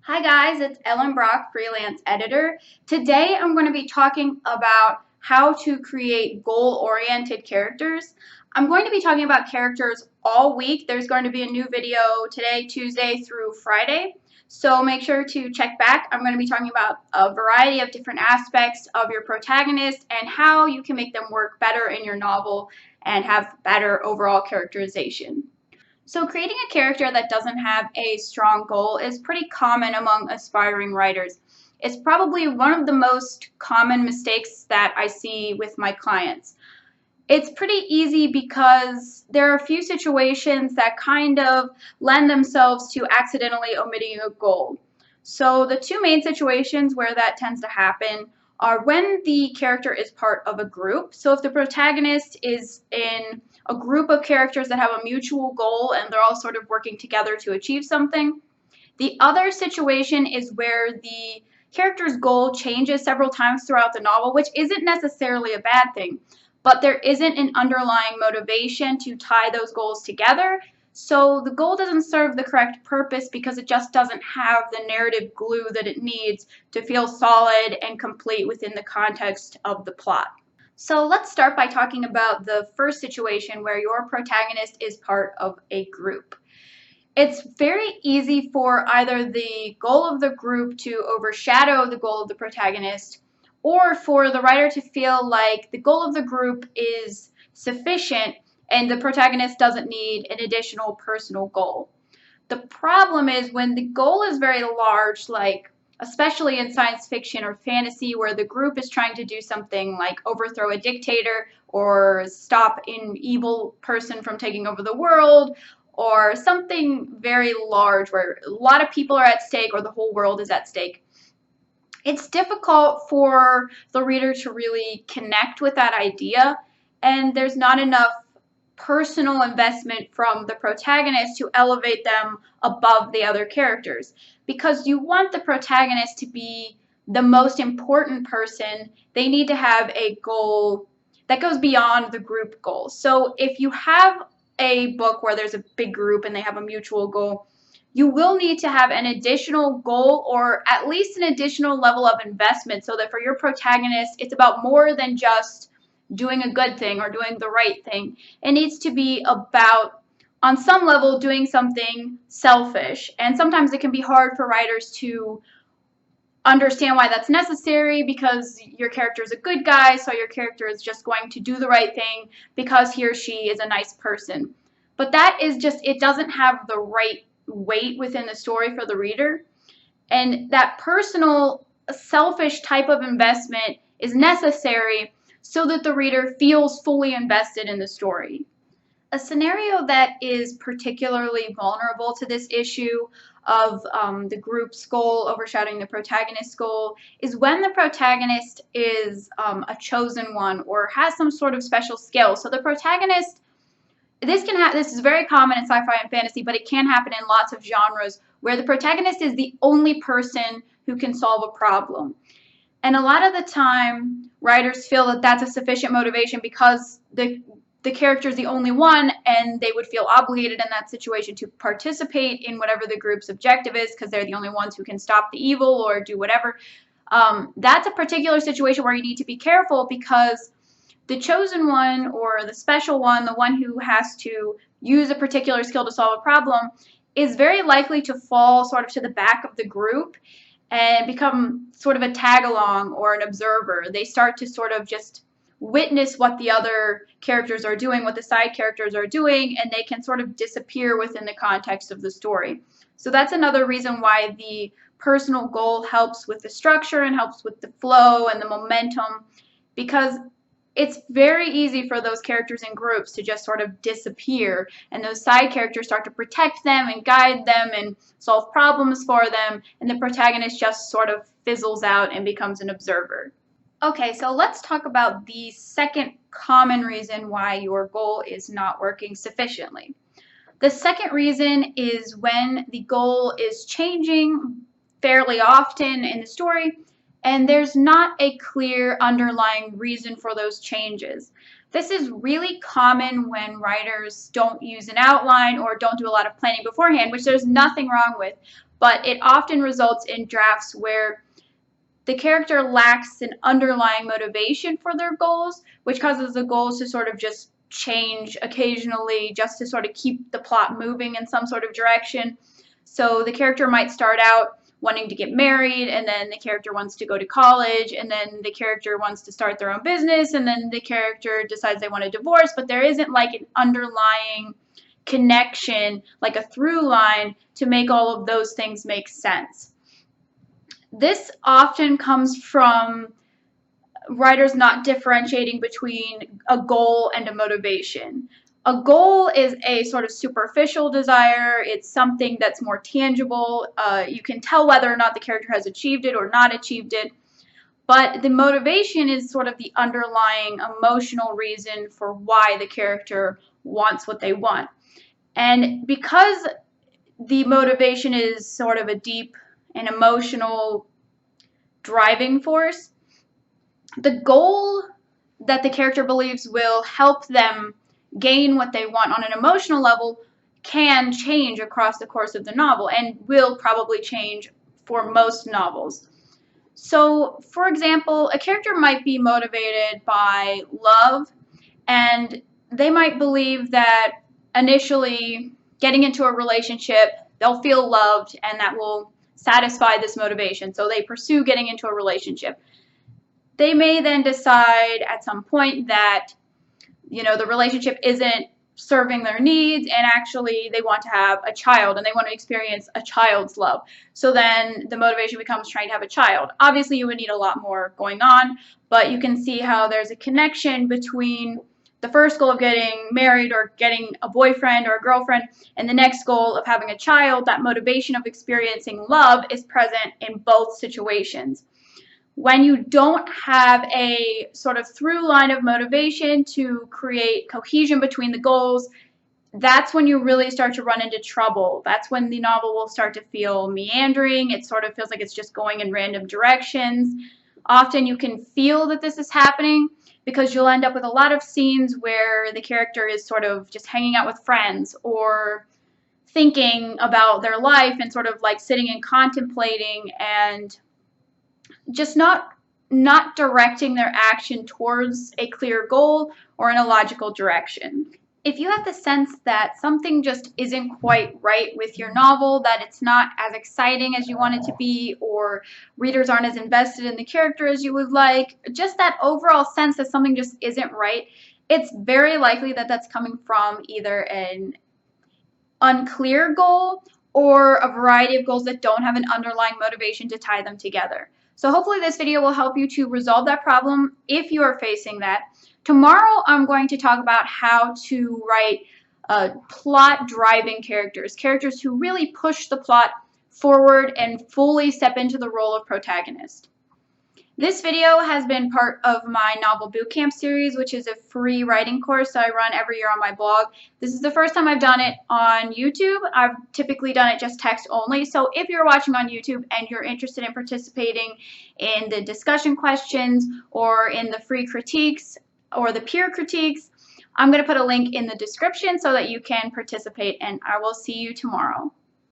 Hi guys, it's Ellen Brock, freelance editor. Today I'm going to be talking about how to create goal-oriented characters. I'm going to be talking about characters all week. There's going to be a new video today, Tuesday through Friday. So make sure to check back. I'm going to be talking about a variety of different aspects of your protagonist and how you can make them work better in your novel and have better overall characterization. So creating a character that doesn't have a strong goal is pretty common among aspiring writers. It's probably one of the most common mistakes that I see with my clients. It's pretty easy because there are a few situations that kind of lend themselves to accidentally omitting a goal. So the two main situations where that tends to happen are when the character is part of a group. So if the protagonist is in a group of characters that have a mutual goal and they're all sort of working together to achieve something. The other situation is where the character's goal changes several times throughout the novel, which isn't necessarily a bad thing, but there isn't an underlying motivation to tie those goals together. So the goal doesn't serve the correct purpose because it just doesn't have the narrative glue that it needs to feel solid and complete within the context of the plot. So let's start by talking about the first situation where your protagonist is part of a group. It's very easy for either the goal of the group to overshadow the goal of the protagonist, or for the writer to feel like the goal of the group is sufficient and the protagonist doesn't need an additional personal goal. The problem is when the goal is very large, like especially in science fiction or fantasy, where the group is trying to do something like overthrow a dictator or stop an evil person from taking over the world, or something very large where a lot of people are at stake or the whole world is at stake. It's difficult for the reader to really connect with that idea, and there's not enough personal investment from the protagonist to elevate them above the other characters. Because you want the protagonist to be the most important person, they need to have a goal that goes beyond the group goal. So if you have a book where there's a big group and they have a mutual goal, you will need to have an additional goal or at least an additional level of investment so that for your protagonist, it's about more than just doing a good thing or doing the right thing. It needs to be about, on some level, doing something selfish. And sometimes it can be hard for writers to understand why that's necessary because your character is a good guy, so your character is just going to do the right thing because he or she is a nice person. But that is just, it doesn't have the right weight within the story for the reader. And that personal, selfish type of investment is necessary so that the reader feels fully invested in the story. A scenario that is particularly vulnerable to this issue of the group's goal overshadowing the protagonist's goal is when the protagonist is a chosen one or has some sort of special skill. So the protagonist, this is very common in sci-fi and fantasy, but it can happen in lots of genres where the protagonist is the only person who can solve a problem. And a lot of the time, writers feel that that's a sufficient motivation because the character is the only one and they would feel obligated in that situation to participate in whatever the group's objective is because they're the only ones who can stop the evil or do whatever. That's a particular situation where you need to be careful because the chosen one or the special one, the one who has to use a particular skill to solve a problem, is very likely to fall sort of to the back of the group and become sort of a tag-along or an observer. They start to sort of just witness what the other characters are doing, what the side characters are doing, and they can sort of disappear within the context of the story. So that's another reason why the personal goal helps with the structure and helps with the flow and the momentum, because it's very easy for those characters in groups to just sort of disappear, and those side characters start to protect them and guide them and solve problems for them, and the protagonist just sort of fizzles out and becomes an observer. Okay, so let's talk about the second common reason why your goal is not working sufficiently. The second reason is when the goal is changing fairly often in the story and there's not a clear underlying reason for those changes. This is really common when writers don't use an outline or don't do a lot of planning beforehand, which there's nothing wrong with, but it often results in drafts where the character lacks an underlying motivation for their goals, which causes the goals to sort of just change occasionally just to sort of keep the plot moving in some sort of direction. So the character might start out wanting to get married, and then the character wants to go to college, and then the character wants to start their own business, and then the character decides they want a divorce, but there isn't like an underlying connection, like a through line to make all of those things make sense. This often comes from writers not differentiating between a goal and a motivation. A goal is a sort of superficial desire. It's something that's more tangible. You can tell whether or not the character has achieved it or not achieved it. But the motivation is sort of the underlying emotional reason for why the character wants what they want. And because the motivation is sort of a deep and emotional driving force, the goal that the character believes will help them gain what they want on an emotional level can change across the course of the novel and will probably change for most novels. So, for example, a character might be motivated by love, and they might believe that initially getting into a relationship, they'll feel loved, and that will satisfy this motivation. So they pursue getting into a relationship. They may then decide at some point that the relationship isn't serving their needs, and actually they want to have a child and they want to experience a child's love. So then the motivation becomes trying to have a child. Obviously you would need a lot more going on, but you can see how there's a connection between the first goal of getting married or getting a boyfriend or a girlfriend and the next goal of having a child. That motivation of experiencing love is present in both situations. When you don't have a sort of through line of motivation to create cohesion between the goals, that's when you really start to run into trouble. That's when the novel will start to feel meandering. It sort of feels like it's just going in random directions. Often you can feel that this is happening because you'll end up with a lot of scenes where the character is sort of just hanging out with friends or thinking about their life and sort of like sitting and contemplating and just not directing their action towards a clear goal or in a logical direction. If you have the sense that something just isn't quite right with your novel, that it's not as exciting as you want it to be, or readers aren't as invested in the character as you would like, just that overall sense that something just isn't right, it's very likely that that's coming from either an unclear goal or a variety of goals that don't have an underlying motivation to tie them together. So hopefully this video will help you to resolve that problem if you are facing that. Tomorrow I'm going to talk about how to write plot-driving characters, characters who really push the plot forward and fully step into the role of protagonist. This video has been part of my novel bootcamp series, which is a free writing course I run every year on my blog. This is the first time I've done it on YouTube. I've typically done it just text only. So if you're watching on YouTube and you're interested in participating in the discussion questions or in the free critiques or the peer critiques, I'm going to put a link in the description so that you can participate, and I will see you tomorrow.